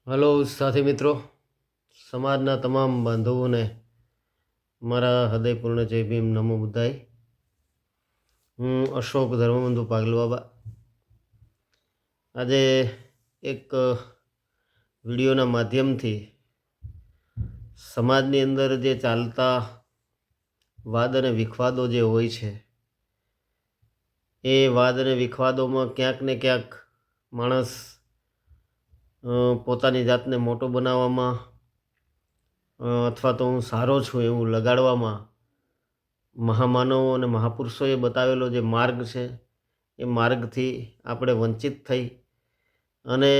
Hello સાથી મિત્રો, સમાજના તમામ બાંધવોને મારા હૃદયપૂર્ણ જય ભીમ, નમો બુદ્ધાય. હું અશોક ધર્મબંધુ પાગલ બાબા આજે એક વિડીયોના માધ્યમથી સમાજની અંદર જે ચાલતા વાદ અને વિખવાદો જે હોય છે એ વાદ અને વિખવાદોમાં ક્યાંક ને ક્યાંક માણસ પોતાની જાતને મોટો બનાવવામાં અથવા તો હું સારો છું એવું લગાડવામાં મહામાનવો અને મહાપુરુષોએ બતાવેલો જે માર્ગ છે એ માર્ગથી આપણે વંચિત થઈ અને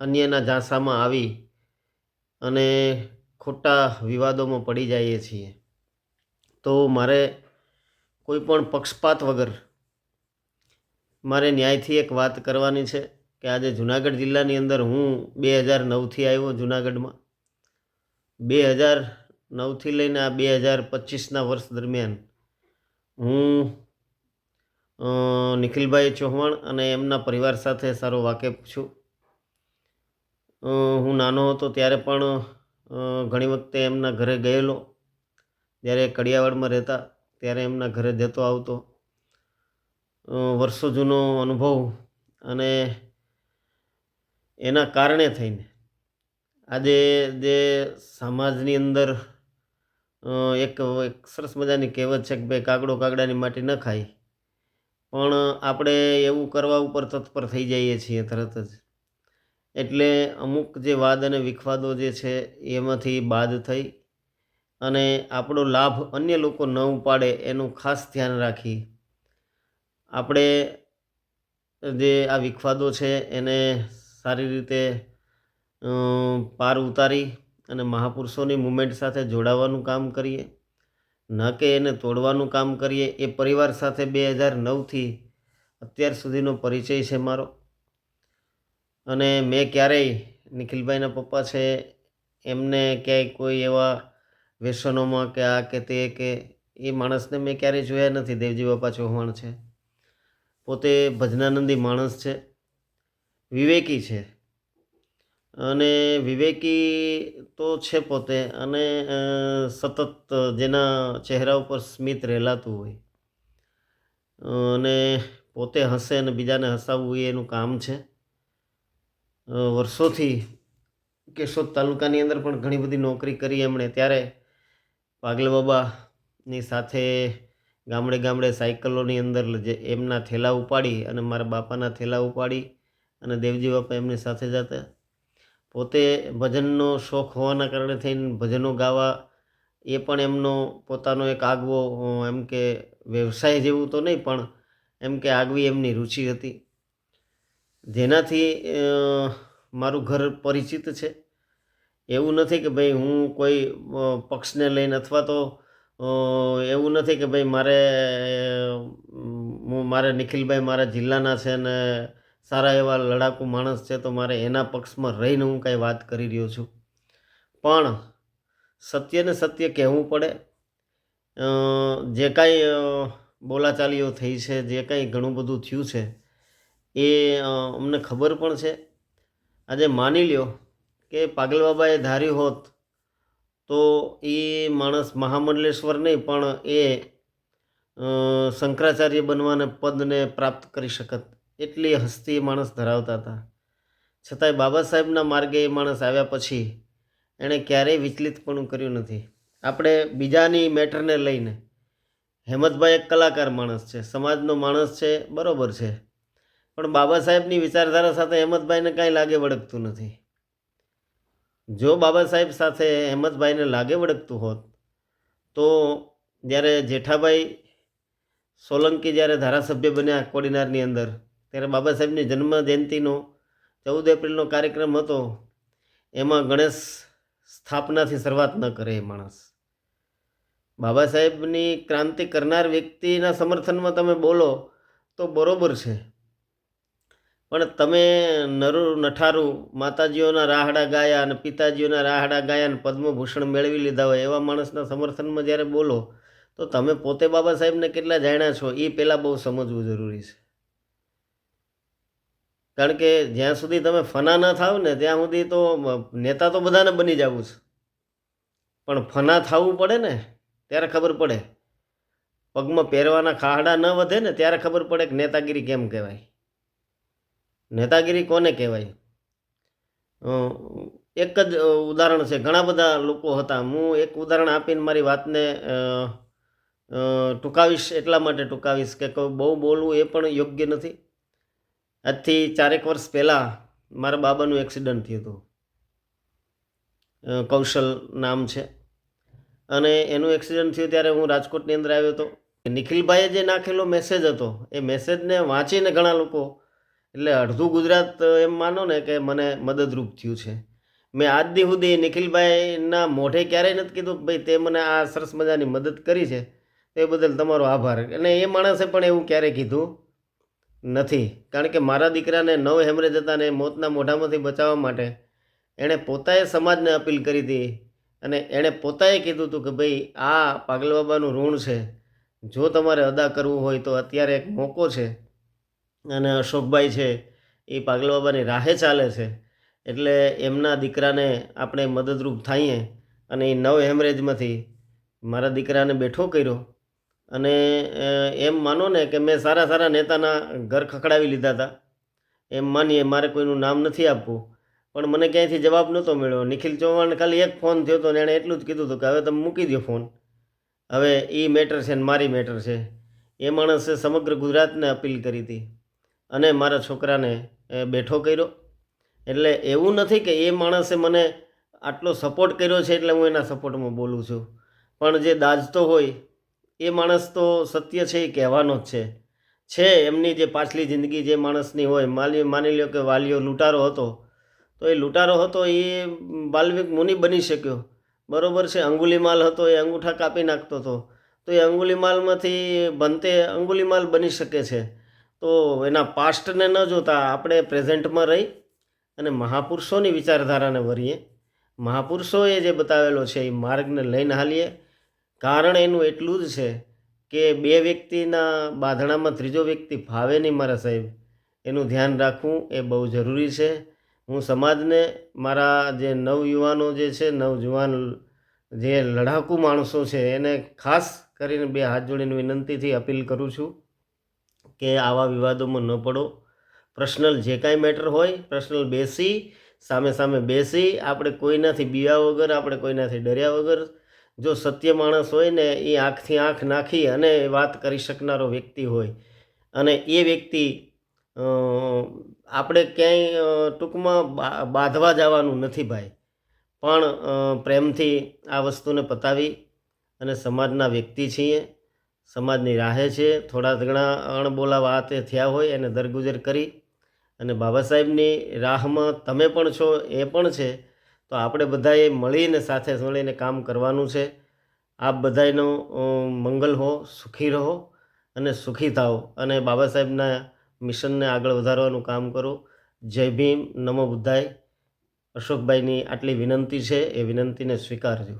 અન્યના ઝાંસામાં આવી અને ખોટા વિવાદોમાં પડી જઈએ છીએ. તો મારે કોઈ પણ પક્ષપાત વગર મારે ન્યાયથી એક વાત કરવાની છે કે આજે જુનાગઢ જિલ્લાની અંદર હું 2009થી આવ્યો. જુનાગઢમાં 2009થી લઈને આ 2025ના વર્ષ દરમિયાન હું નિખિલભાઈ ચૌહાણ અને એમના પરિવાર સાથે સારો વાકેફ છું. હું નાનો હતો ત્યારે પણ ઘણી વખતે એમના ઘરે ગયેલો. જ્યારે કડિયાવાડમાં રહેતા ત્યારે એમના ઘરે જતો આવતો. વર્ષો જૂનો અનુભવ અને એના કારણે થઈને આજે જે સમાજની અંદર એક સરસ મજાની કહેવત છે કે ભાઈ કાગડો કાગડાની માટી ન ખાય, પણ આપણે એવું કરવા ઉપર તત્પર થઈ જઈએ છીએ તરત જ. એટલે અમુક જે વાદ અને વિખવાદો જે છે એમાંથી બાદ થઈ અને આપણો લાભ અન્ય લોકો ન ઉપાડે એનું ખાસ ધ્યાન રાખી આપણે જે આ વિખવાદો છે એને સારી રીતે પાર ઉતારી અને મહાપુરુષોની મુવમેન્ટ સાથે જોડાવાનું કામ કરીએ, ન કે એને તોડવાનું કામ કરીએ. એ પરિવાર સાથે 2009થી અત્યાર સુધીનો પરિચય છે મારો. અને મેં ક્યારેય નિખિલભાઈના પપ્પા છે એમને ક્યાંય કોઈ એવા વ્યસનોમાં કે આ કે તે કે એ માણસને મેં ક્યારેય જોયા નથી. દેવજી બાપા ચૌહાણ છે, પોતે ભજનાનંદી માણસ છે, વિવેકી છે અને વિવેકી તો છે પોતે અને સતત જેના ચહેરા ઉપર સ્મિત રહેલાતું હોય અને પોતે હસે અને બીજાને હસાવવું એ એનું કામ છે. વર્ષોથી કેશોદ તાલુકાની અંદર પણ ઘણી બધી નોકરી કરી એમણે. ત્યારે પાગલ બાબાની સાથે ગામડે ગામડે સાયકલોની અંદર જે એમના થેલા ઉપાડી અને મારા બાપાના થેલા ઉપાડી અને દેવજી બાપા એમની સાથે જતા. પોતે ભજનનો શોખ હોવાના કારણે થઈને ભજનો ગાવા એ પણ એમનો પોતાનો એક આગવો એમ કે વ્યવસાય જેવું તો નહીં પણ એમ કે આગવી એમની રુચિ હતી, જેનાથી મારું ઘર પરિચિત છે. એવું નથી કે ભાઈ હું કોઈ પક્ષને લઈને અથવા તો એવું નથી કે ભાઈ મારે નિખિલભાઈ મારા જિલ્લાના છે ને સારા એવા લડાકુ માણસ છે તો મારે એના પક્ષમાં રહીને હું કાંઈ વાત કરી રહ્યો છું. પણ સત્યને સત્ય કહેવું પડે. જે કાંઈ બોલાચાલીઓ થઈ છે, જે કાંઈ ઘણું બધું થયું છે એ અમને ખબર પણ છે. આજે માની લ્યો કે પાગલ બાબાએ ધાર્યું હોત તો એ માણસ મહામંડલેશ્વર નહીં પણ એ શંકરાચાર્ય બનવાને પદને પ્રાપ્ત કરી શકત એટલી હસ્તી માણસ ધરાવતા હતા. છતાંય બાબા સાહેબના માર્ગે એ માણસ આવ્યા પછી એણે ક્યારેય વિચલિતપણું કર્યું નથી. આપણે બીજાની મેટરને લઈને હેમંતભાઈ એક કલાકાર માણસ છે, સમાજનો માણસ છે, બરાબર છે, પણ બાબા સાહેબની વિચારધારા સાથે હેમંતભાઈને કાંઈ લાગે વળગતું નથી. જો બાબા સાહેબ સાથે હેમંતભાઈને લાગે વળગતું હોત તો જ્યારે જેઠાભાઈ સોલંકી જ્યારે ધારાસભ્ય બન્યા કોડીનારની અંદર ત્યારે બાબા સાહેબની જન્મ જયંતિનો 14 એપ્રિલનો કાર્યક્રમ હતો, એમાં ગણેશ સ્થાપનાથી શરૂઆત ન કરે એ માણસ. બાબા સાહેબની ક્રાંતિ કરનાર વ્યક્તિના સમર્થનમાં તમે બોલો તો બરાબર છે, પણ તમે નરું નઠારું માતાજીઓના રાહડા ગાયા અને પિતાજીઓના રાહડા ગાયા અને પદ્મભૂષણ મેળવી લીધા હોય એવા માણસના સમર્થનમાં જ્યારે બોલો તો તમે પોતે બાબા સાહેબને કેટલા જાણ્યા છો એ પહેલાં બહુ સમજવું જરૂરી છે. કારણ કે જ્યાં સુધી તમે ફના ન થાવ ને ત્યાં સુધી તો નેતા તો બધાને બની જવું છે, પણ ફના થવું પડે ને ત્યારે ખબર પડે. પગમાં પહેરવાના ખાડા ન વધે ને ત્યારે ખબર પડે કે નેતાગીરી કેમ કહેવાય, નેતાગીરી કોને કહેવાય. એક જ ઉદાહરણ છે, ઘણા બધા લોકો હતા. હું એક ઉદાહરણ આપીને મારી વાતને ટૂંકાવીશ, એટલા માટે ટૂંકાવીશ કે બહુ બોલવું એ પણ યોગ્ય નથી. આજથી 4 વર્ષ પહેલાં મારા બાબાનું એક્સિડન્ટ થયું હતું. કૌશલ નામ છે, અને એનું એક્સિડન્ટ થયું ત્યારે હું રાજકોટની અંદર આવ્યો હતો. નિખિલભાઈએ જે નાખેલો મેસેજ હતો એ મેસેજને વાંચીને ઘણા લોકો, એટલે અડધું ગુજરાત એમ માનો ને કે મને મદદરૂપ થયું છે. મેં આજ દી સુધી નિખિલભાઈના મોઢે ક્યારેય નથી કીધું કે ભાઈ તે મને આ સરસ મજાની મદદ કરી છે, તે બદલ તમારો આભાર. અને એ માણસે પણ એવું ક્યારેય કીધું નથી, કારણ કે મારા દીકરાને 9 હેમરેજ હતા ને મોતના મોઢામાંથી બચાવવા માટે એણે પોતાએ સમાજને અપીલ કરી હતી, અને એણે પોતાએ કીધું હતું કે ભાઈ આ પાગલ બાબાનું ઋણ છે, જો તમારે અદા કરવું હોય તો અત્યારે એક મોકો છે. અને અશોકભાઈ છે એ પાગલ બાબાની રાહે ચાલે છે, એટલે એમના દીકરાને આપણે મદદરૂપ થઈએ. અને એ 9 હેમરેજમાંથી મારા દીકરાને બેઠો કર્યો. અને એમ માનો ને કે મેં સારા સારા નેતાના ઘર ખખડાવી લીધા હતા, એમ માનીએ. મારે કોઈનું નામ નથી આપવું, પણ મને ક્યાંયથી જવાબ નહોતો મળ્યો. નિખિલ ચૌહાણ ખાલી એક ફોન થયો હતો ને એણે એટલું જ કીધું હતું કે હવે તમે મૂકી દો ફોન, હવે એ મેટર છે ને મારી મેટર છે. એ માણસે સમગ્ર ગુજરાતને અપીલ કરી હતી અને મારા છોકરાને બેઠો કર્યો. એટલે એવું નથી કે એ માણસે મને આટલો સપોર્ટ કર્યો છે એટલે હું એના સપોર્ટમાં બોલું છું, પણ જે દાજતો હોય એ માણસ તો સત્ય છે એ કહેવાનો જ છે. એમની જે પાછલી જિંદગી જે માણસની હોય, માની લો કે વાલીઓ લૂંટારો હતો, તો એ લૂંટારો હતો એ વાલ્મિક મુનિ બની શક્યો, બરાબર છે. અંગુલીમાલ હતો, એ અંગૂઠા કાપી નાખતો હતો, તો એ અંગુલીમાલમાંથી બનતે અંગુલીમાલ બની શકે છે. તો એના પાસ્ટને ન જોતા આપણે પ્રેઝન્ટમાં રહી અને મહાપુરુષોની વિચારધારાને વરીએ, મહાપુરુષોએ જે બતાવેલો છે એ માર્ગને લઈને હાલીએ. કારણ એનું એટલું જ છે કે 2 વ્યક્તિના બાંધણામાં ત્રીજો વ્યક્તિ ફાવે નહીં મારા સાહેબ. એનું ધ્યાન રાખવું એ બહુ જરૂરી છે. હું સમાજને, મારા જે નવયુવાનો જે છે, નવજુવાન જે લડાકુ માણસો છે, એને ખાસ કરીને 2 હાથ જોડીને વિનંતીથી અપીલ કરું છું કે આવા વિવાદોમાં ન પડો. પર્સનલ જે કાંઈ મેટર હોય, પર્સનલ બેસી સામે સામે બેસી, આપણે કોઈનાથી બીયા વગર, આપણે કોઈનાથી ડર્યા વગર, જો સત્ય માણસ હોય ને એ આંખથી આંખ નાખી અને વાત કરી શકનારો વ્યક્તિ હોય, અને એ વ્યક્તિ આપણે ક્યાંય ટૂંકમાં બાંધવા જવાનું નથી ભાઈ, પણ પ્રેમથી આ વસ્તુને પતાવી અને સમાજના વ્યક્તિ છીએ, સમાજની રાહે છે. થોડા ઘણા અણબોલા વાતે થયા હોય એને દરગુજર કરી અને બાબા સાહેબની રાહમાં તમે પણ છો, એ પણ છે. તો આપણે બધાએ મળીને, સાથે મળીને કામ કરવાનું છે. આપ બધાનો મંગલ હો, સુખી રહો અને સુખી થાઓ, અને બાબા સાહેબના મિશનને આગળ વધારવાનું કામ કરો. જય ભીમ, નમો બુદ્ધાય. અશોકભાઈની આટલી વિનંતી છે, એ વિનંતીને સ્વીકારજો.